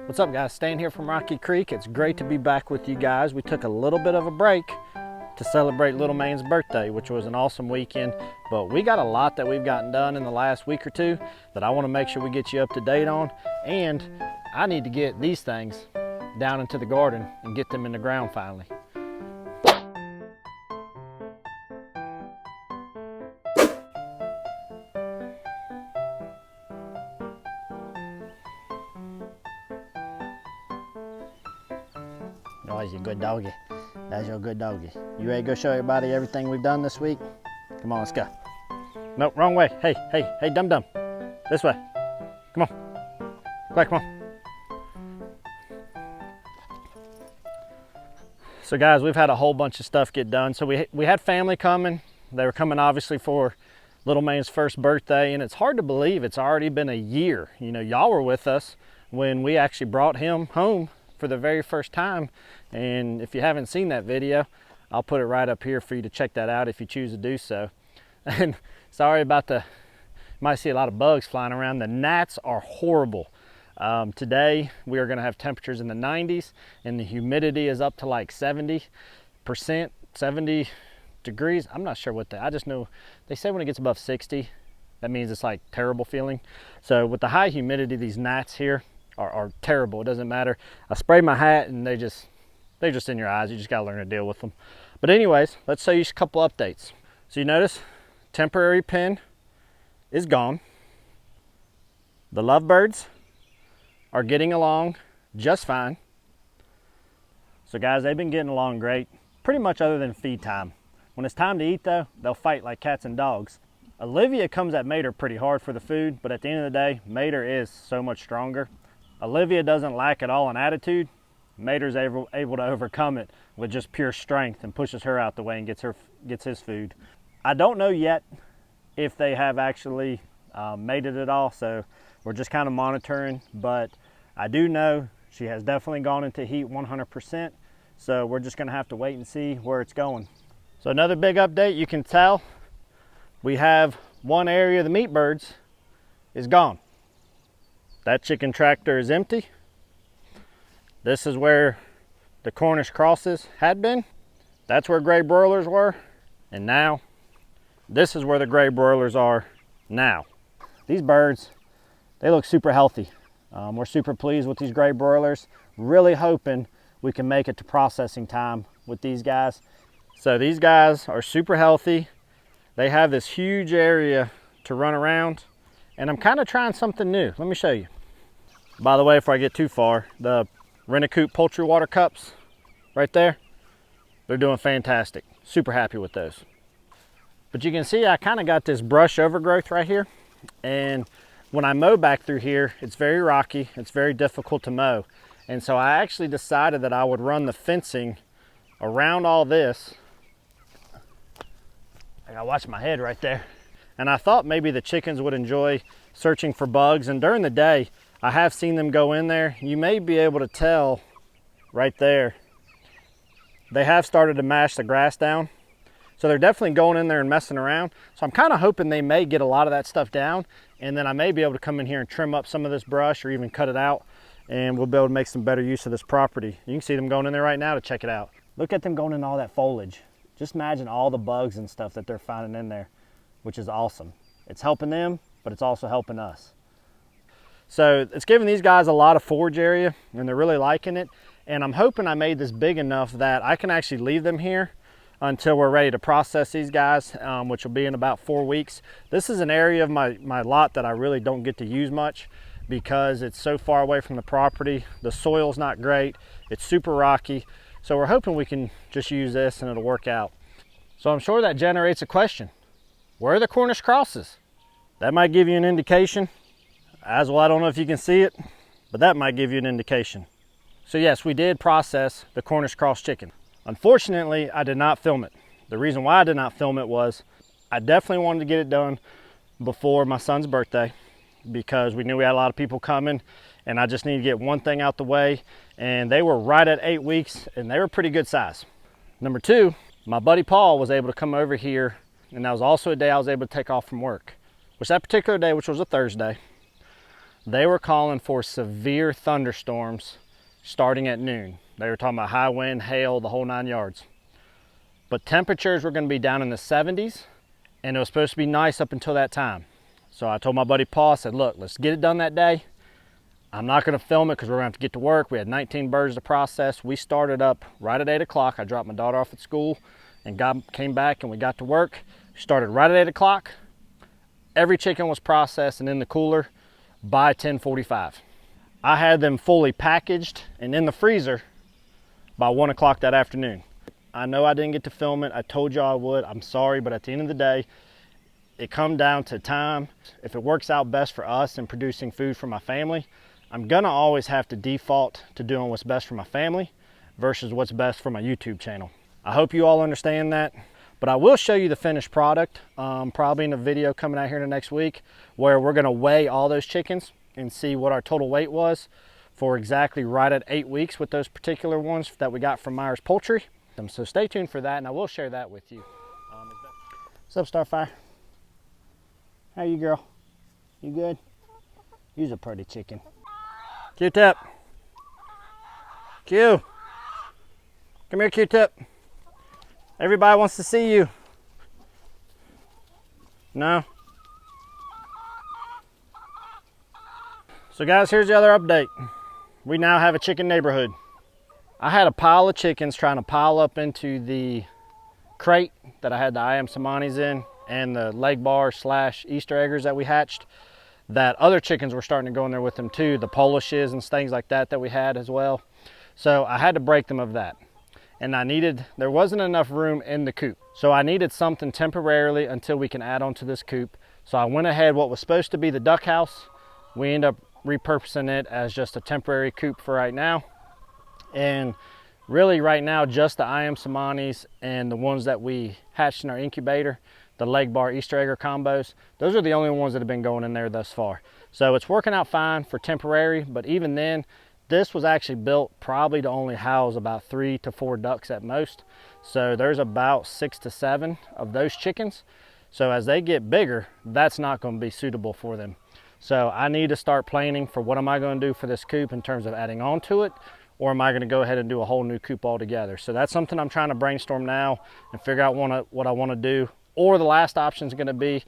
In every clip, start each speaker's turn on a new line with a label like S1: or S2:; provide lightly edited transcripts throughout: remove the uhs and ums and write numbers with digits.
S1: What's up, guys? Stan here from Rocky Creek. It's great to be back with you guys. We took a little bit of a break to celebrate Little Maine's birthday, which was an awesome weekend, but we got a lot that we've gotten done in the last week or two that I want to make sure we get you up to date on, and I need to get these things down into the garden and get them in the ground finally. Oh, he's a good doggy. That's your good doggy. You ready to go show everybody everything we've done this week? Come on, let's go. Nope, wrong way. Hey, dum-dum. This way. Come on. Quick, come on. So guys, we've had a whole bunch of stuff get done. So we had family coming. They were coming obviously for Little Maine's first birthday, and it's hard to believe it's already been a year. You know, y'all were with us when we actually brought him home for the very first time, and if you haven't seen that video, I'll put it right up here for you to check that out if you choose to do so. And sorry about you might see a lot of bugs flying around. The gnats are horrible. Today we are going to have temperatures in the 90s, and the humidity is up to like 70%, 70 degrees. I'm not sure what I just know they say when it gets above 60, that means it's like terrible feeling. So with the high humidity, these gnats here are terrible. It doesn't matter. I spray my hat and they're just in your eyes. You just gotta learn to deal with them. But anyways, let's show you a couple updates. So you notice temporary pen is gone. The lovebirds are getting along just fine. So guys, they've been getting along great, pretty much other than feed time. When it's time to eat though, they'll fight like cats and dogs. Olivia comes at Mater pretty hard for the food, but at the end of the day, Mater is so much stronger. Olivia doesn't lack at all an attitude. Mater's able to overcome it with just pure strength and pushes her out the way and gets his food. I don't know yet if they have actually made it at all, so we're just kind of monitoring, but I do know she has definitely gone into heat 100%, so we're just gonna have to wait and see where it's going. So another big update, you can tell we have one area of the meat birds is gone. That chicken tractor is empty. This is where the Cornish crosses had been. That's where gray broilers were. And now, this is where the gray broilers are now. These birds, they look super healthy. We're super pleased with these gray broilers. Really hoping we can make it to processing time with these guys. So these guys are super healthy. They have this huge area to run around, and I'm kind of trying something new. Let me show you. By the way, before I get too far, the Rent-A-Coop poultry water cups right there, they're doing fantastic. Super happy with those. But you can see I kind of got this brush overgrowth right here, and when I mow back through here, it's very rocky. It's very difficult to mow. And so I actually decided that I would run the fencing around all this. I gotta watch my head right there. And I thought maybe the chickens would enjoy searching for bugs, and during the day I have seen them go in there. You may be able to tell right there, they have started to mash the grass down, so they're definitely going in there and messing around. So I'm kind of hoping they may get a lot of that stuff down, and then I may be able to come in here and trim up some of this brush or even cut it out, and we'll be able to make some better use of this property. You can see them going in there right now to check it out. Look at them going in all that foliage. Just imagine all the bugs and stuff that they're finding in there, which is awesome. It's helping them, but it's also helping us. So it's giving these guys a lot of forage area, and they're really liking it. And I'm hoping I made this big enough that I can actually leave them here until we're ready to process these guys, which will be in about 4 weeks. This is an area of my lot that I really don't get to use much because it's so far away from the property. The soil's not great. It's super rocky. So we're hoping we can just use this and it'll work out. So I'm sure that generates a question. Where are the Cornish crosses? That might give you an indication. As well, I don't know if you can see it, but that might give you an indication. So yes, we did process the Cornish cross chicken. Unfortunately, I did not film it. The reason why I did not film it was I definitely wanted to get it done before my son's birthday because we knew we had a lot of people coming, and I just needed to get one thing out the way, and they were right at 8 weeks, and they were pretty good size. Number two, my buddy Paul was able to come over here, and that was also a day I was able to take off from work, which that particular day, which was a Thursday, they were calling for severe thunderstorms starting at noon. They were talking about high wind, hail, the whole 9 yards. But temperatures were going to be down in the 70s, and it was supposed to be nice up until that time. So I told my buddy Paul, I said, look, let's get it done that day. I'm not going to film it because we're going to have to get to work. We had 19 birds to process. We started up right at 8 o'clock. I dropped my daughter off at school and came back, and we got to work. Started right at 8 o'clock. Every chicken was processed and in the cooler by 10:45. I had them fully packaged and in the freezer by 1 o'clock that afternoon. I know I didn't get to film it. I told you I would. I'm sorry, but at the end of the day, it come down to time. If it works out best for us in producing food for my family, I'm gonna always have to default to doing what's best for my family versus what's best for my YouTube channel. I hope you all understand that. But I will show you the finished product, probably in a video coming out here in the next week, where we're gonna weigh all those chickens and see what our total weight was for exactly right at 8 weeks with those particular ones that we got from Myers Poultry. So stay tuned for that, and I will share that with you. What's up, Starfire? How you, girl? You good? You's a pretty chicken. Q-Tip. Q. Come here, Q-Tip. Everybody wants to see you. No? So guys, here's the other update. We now have a chicken neighborhood. I had a pile of chickens trying to pile up into the crate that I had the I am Samanis in and the leg bar / Easter eggers that we hatched, that other chickens were starting to go in there with them too, the Polishes and things like that we had as well. So I had to break them of that. And there wasn't enough room in the coop. So I needed something temporarily until we can add on to this coop. So I went ahead, what was supposed to be the duck house, we ended up repurposing it as just a temporary coop for right now. And really right now, just the I am Samanis and the ones that we hatched in our incubator, the leg bar Easter egger combos, those are the only ones that have been going in there thus far. So it's working out fine for temporary, but even then, this was actually built probably to only house about 3 to 4 ducks at most. So there's about 6 to 7 of those chickens. So as they get bigger, that's not going to be suitable for them. So I need to start planning for what am I going to do for this coop in terms of adding on to it, or am I going to go ahead and do a whole new coop altogether? So that's something I'm trying to brainstorm now and figure out what I want to do. Or the last option is going to be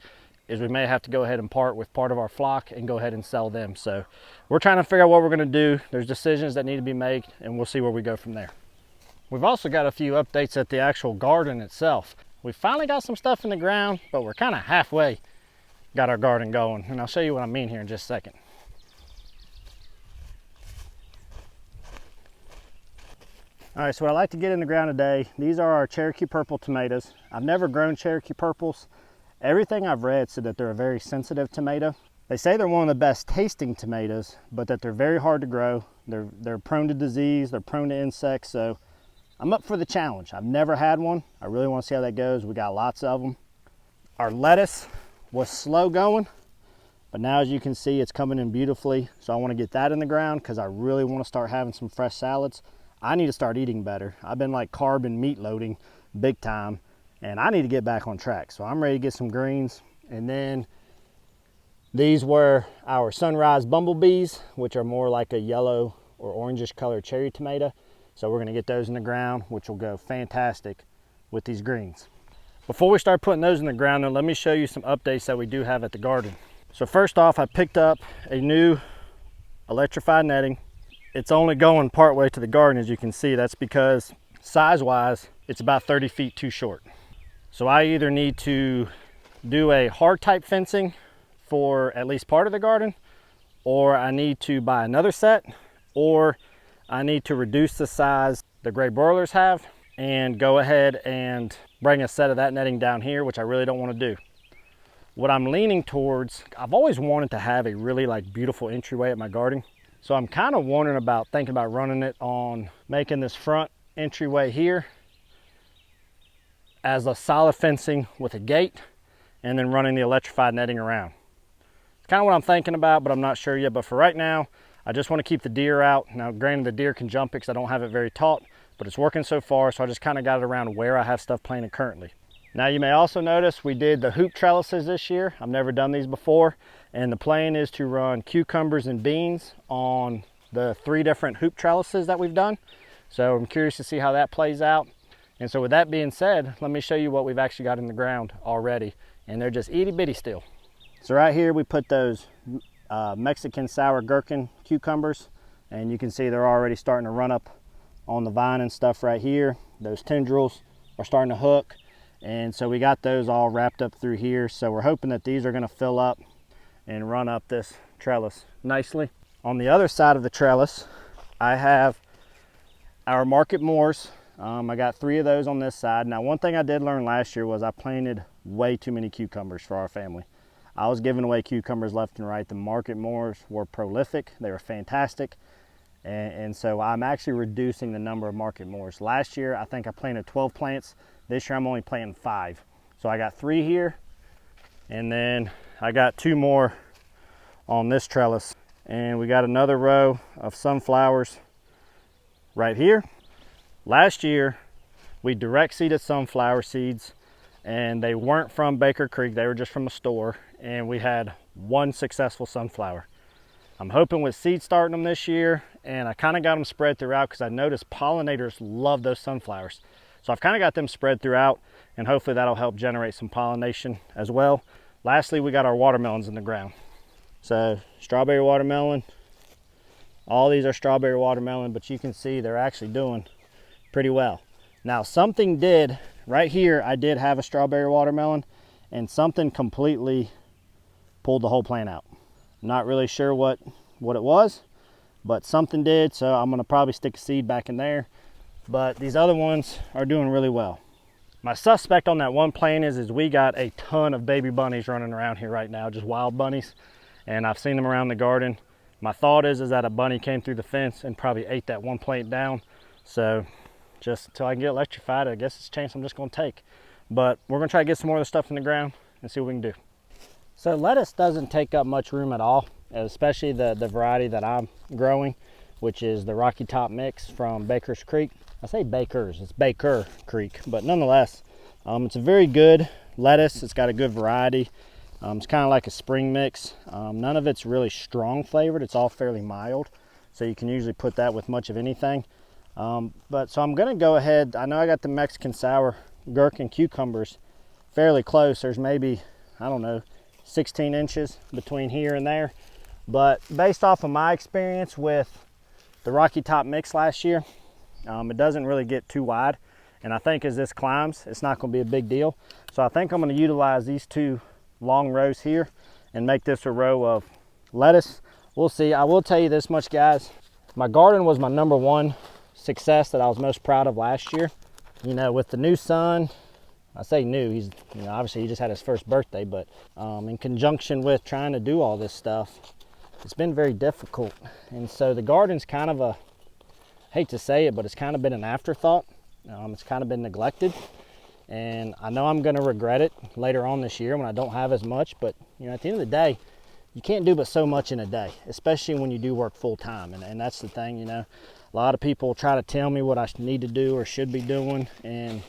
S1: is we may have to go ahead and part with part of our flock and go ahead and sell them. So we're trying to figure out what we're going to do. There's decisions that need to be made, and we'll see where we go from there. We've also got a few updates at the actual garden itself. We finally got some stuff in the ground, but we're kind of halfway got our garden going, and I'll show you what I mean here in just a second. All right, so what I like to get in the ground today, these are our Cherokee purple tomatoes. I've never grown Cherokee purples. Everything I've read said that they're a very sensitive tomato. They say they're one of the best tasting tomatoes, but that they're very hard to grow. They're prone to disease, they're prone to insects, so I'm up for the challenge. I've never had one. I really want to see how that goes. We got lots of them. Our lettuce was slow going, but now as you can see, it's coming in beautifully. So I want to get that in the ground because I really want to start having some fresh salads. I need to start eating better. I've been like carb and meat loading big time, and I need to get back on track. So I'm ready to get some greens. And then these were our sunrise bumblebees, which are more like a yellow or orangish colored cherry tomato. So we're going to get those in the ground, which will go fantastic with these greens. Before we start putting those in the ground, though, let me show you some updates that we do have at the garden. So first off, I picked up a new electrified netting. It's only going part way to the garden, as you can see. That's because size-wise, it's about 30 feet too short. So I either need to do a hard type fencing for at least part of the garden, or I need to buy another set, or I need to reduce the size the gray broilers have and go ahead and bring a set of that netting down here, which I really don't want to do. What I'm leaning towards, I've always wanted to have a really beautiful entryway at my garden. So I'm kind of thinking about running it on making this front entryway here as a solid fencing with a gate, and then running the electrified netting around. It's kind of what I'm thinking about, but I'm not sure yet. But for right now, I just want to keep the deer out. Now, granted, the deer can jump it because I don't have it very taut, but it's working so far, so I just kind of got it around where I have stuff planted currently. Now, you may also notice we did the hoop trellises this year. I've never done these before, And the plan is to run cucumbers and beans on the 3 different hoop trellises that we've done. So I'm curious to see how that plays out. And so with that being said, let me show you what we've actually got in the ground already. And they're just itty bitty still. So right here we put those Mexican sour gherkin cucumbers, and you can see they're already starting to run up on the vine and stuff right here. Those tendrils are starting to hook, and so we got those all wrapped up through here. So we're hoping that these are going to fill up and run up this trellis nicely. On the other side of the trellis, I have our market moors. I got 3 of those on this side. Now, one thing I did learn last year was I planted way too many cucumbers for our family. I was giving away cucumbers left and right. The market moors were prolific. They were fantastic. And so I'm actually reducing the number of market moors. Last year, I think I planted 12 plants. This year, I'm only planting 5. So I got 3 here, and then I got 2 more on this trellis. And we got another row of sunflowers right here. Last year, we direct seeded sunflower seeds, and they weren't from Baker Creek. They were just from a store, and we had 1 successful sunflower. I'm hoping with seed starting them this year, and I kind of got them spread throughout because I noticed pollinators love those sunflowers. So I've kind of got them spread throughout, and hopefully that'll help generate some pollination as well. Lastly, we got our watermelons in the ground. So strawberry watermelon, all these are strawberry watermelon, but you can see they're actually doing pretty well. Now something did, right here I did have a strawberry watermelon, and something completely pulled the whole plant out. I'm not really sure what it was, but something did, so I'm gonna probably stick a seed back in there. But these other ones are doing really well. My suspect on that one plant is we got a ton of baby bunnies running around here right now, just wild bunnies, and I've seen them around the garden. My thought is that a bunny came through the fence and probably ate that one plant down. So just until I can get electrified, I guess it's a chance I'm just gonna take. But we're gonna try to get some more of the stuff in the ground and see what we can do. So lettuce doesn't take up much room at all, especially the variety that I'm growing, which is the Rocky Top Mix from Baker's Creek. I say Baker's, it's Baker Creek, but nonetheless, it's a very good lettuce. It's got a good variety. It's kind of like a spring mix. None of it's really strong flavored. It's all fairly mild, so you can usually put that with much of anything. But so I'm gonna go ahead. I know I got the Mexican sour gherkin cucumbers fairly close. There's maybe, I don't know, 16 inches between here and there. But based off of my experience with the Rocky Top Mix last year, it doesn't really get too wide. And I think as this climbs, it's not gonna be a big deal. So I think I'm gonna utilize these 2 long rows here and make this a row of lettuce. We'll see. I will tell you this much, guys. My garden was my #1 success that I was most proud of last year. You know, with the new son, I say new, he's, you know, obviously he just had his first birthday, but in conjunction with trying to do all this stuff, it's been very difficult. And so the garden's kind of a, hate to say it, but it's kind of been an afterthought. It's kind of been neglected, and I know I'm going to regret it later on this year when I don't have as much. But you know, at the end of the day, you can't do but so much in a day, especially when you do work full time. And that's the thing, you know, a lot of people try to tell me what I need to do or should be doing, and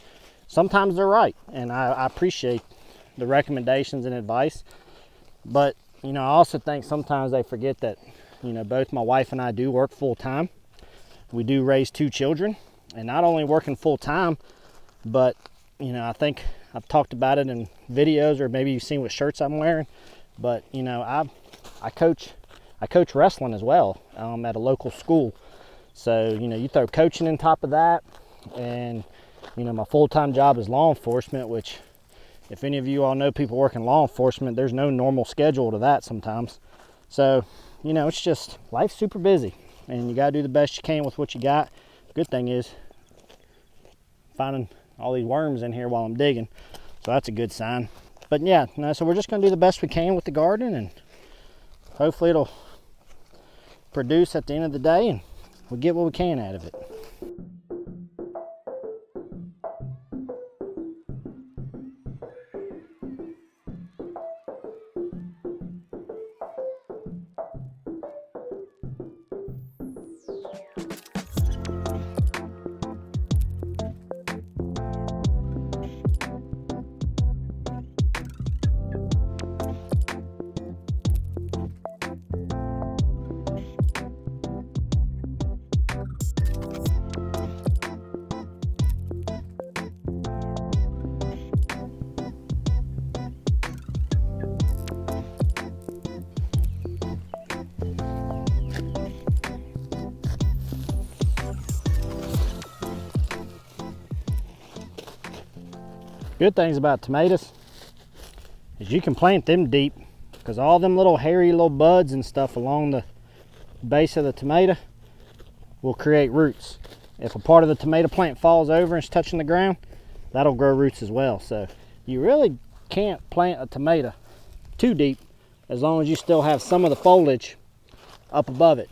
S1: sometimes they're right, and I appreciate the recommendations and advice. But you know, I also think sometimes they forget that, you know, both my wife and I do work full time. We do raise 2 children, and not only working full time, but you know, I think I've talked about it in videos, or maybe you've seen what shirts I'm wearing. But you know, I coach wrestling as well at a local school. So you know, you throw coaching on top of that, and you know, my full-time job is law enforcement, which if any of you all know people working law enforcement, there's no normal schedule to that sometimes. So you know, it's just, life's super busy, and you got to do the best you can with what you got. Good thing is finding all these worms in here while I'm digging, so that's a good sign. But yeah, no, so we're just going to do the best we can with the garden, and hopefully it'll produce at the end of the day, and we'll get what we can out of it. Good things about tomatoes is you can plant them deep, because all them little hairy little buds and stuff along the base of the tomato will create roots. If a part of the tomato plant falls over and is touching the ground, that'll grow roots as well. So you really can't plant a tomato too deep as long as you still have some of the foliage up above it.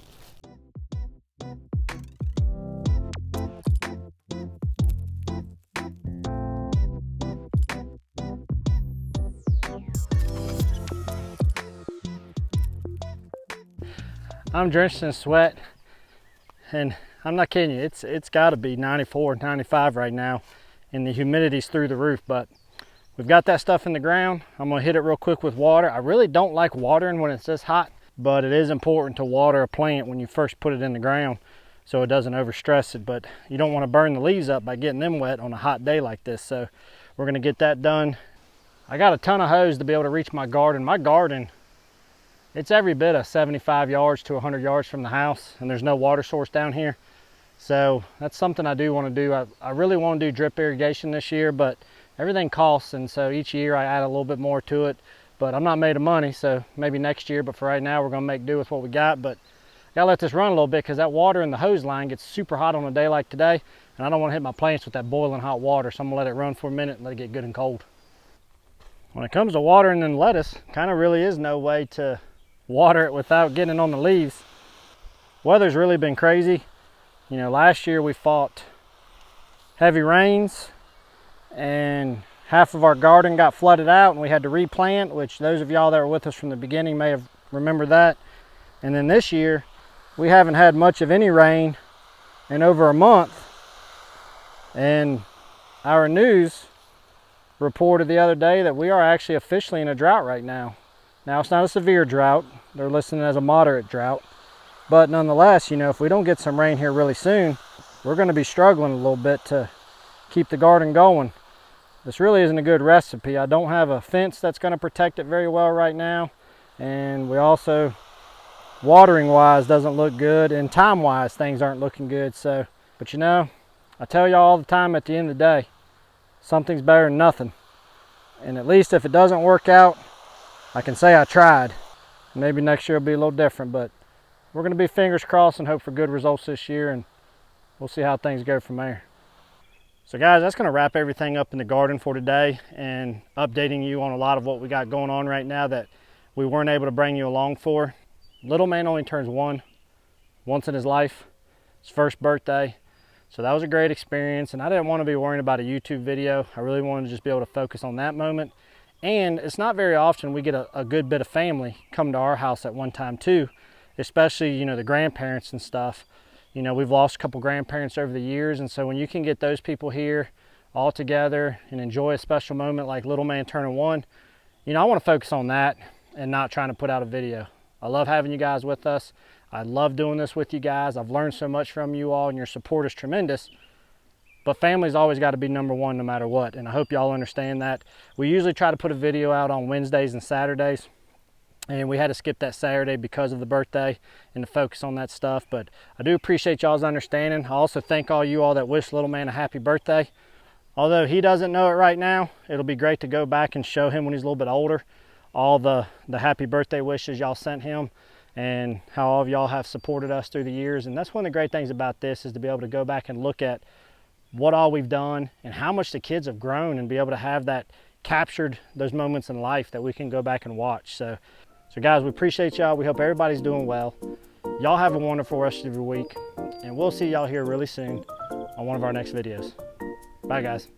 S1: I'm drenched in sweat, and I'm not kidding you, it's got to be 94, 95 right now, and the humidity's through the roof. But we've got that stuff in the ground. I'm gonna hit it real quick with water. I really don't like watering when it's this hot, but it is important to water a plant when you first put it in the ground so it doesn't overstress it. But you don't want to burn the leaves up by getting them wet on a hot day like this. So we're gonna get that done. I got a ton of hose to be able to reach my garden. My garden, it's every bit of 75 yards to 100 yards from the house, and there's no water source down here. So that's something I do want to do. I really want to do drip irrigation this year, but everything costs, and so each year I add a little bit more to it. But I'm not made of money, so maybe next year. But for right now, we're going to make do with what we got. But gotta let this run a little bit, because that water in the hose line gets super hot on a day like today, and I don't want to hit my plants with that boiling hot water. So I'm gonna let it run for a minute and let it get good and cold. When it comes to watering in lettuce, kind of really is no way to water it without getting it on the leaves. Weather's really been crazy. You know, last year we fought heavy rains, and half of our garden got flooded out, and we had to replant, which those of y'all that were with us from the beginning may have remembered that. And then this year we haven't had much of any rain in over a month, and our news reported the other day that we are actually officially in a drought right now. Now, it's not a severe drought. They're listing it as a moderate drought. But nonetheless, you know, if we don't get some rain here really soon, we're going to be struggling a little bit to keep the garden going. This really isn't a good recipe. I don't have a fence that's going to protect it very well right now. And we also, watering wise, doesn't look good. And time wise, things aren't looking good. So, but you know, I tell y'all all the time, at the end of the day, something's better than nothing. And at least if it doesn't work out, I can say I tried. Maybe next year will be a little different, but we're going to be fingers crossed and hope for good results this year, and we'll see how things go from there. So guys, that's going to wrap everything up in the garden for today, and updating you on a lot of what we got going on right now that we weren't able to bring you along for. Little man only turns one once in his life, his first birthday. So that was a great experience, and I didn't want to be worrying about a YouTube video. I really wanted to just be able to focus on that moment. And it's not very often we get a good bit of family come to our house at one time too, especially, you know, the grandparents and stuff. You know, we've lost a couple grandparents over the years, and so when you can get those people here all together and enjoy a special moment like little man turning one, you know, I want to focus on that and not trying to put out a video. I love having you guys with us. I love doing this with you guys. I've learned so much from you all, and your support is tremendous. But family's always got to be number one no matter what, and I hope y'all understand that. We usually try to put a video out on Wednesdays and Saturdays, and we had to skip that Saturday because of the birthday and to focus on that stuff. But I do appreciate y'all's understanding. I also thank all you all that wish little man a happy birthday. Although he doesn't know it right now, it'll be great to go back and show him when he's a little bit older all the happy birthday wishes y'all sent him, and how all of y'all have supported us through the years. And that's one of the great things about this, is to be able to go back and look at what all we've done and how much the kids have grown, and be able to have that captured, those moments in life that we can go back and watch. So guys, we appreciate y'all. We hope everybody's doing well. Y'all have a wonderful rest of your week, and we'll see y'all here really soon on one of our next videos. Bye guys.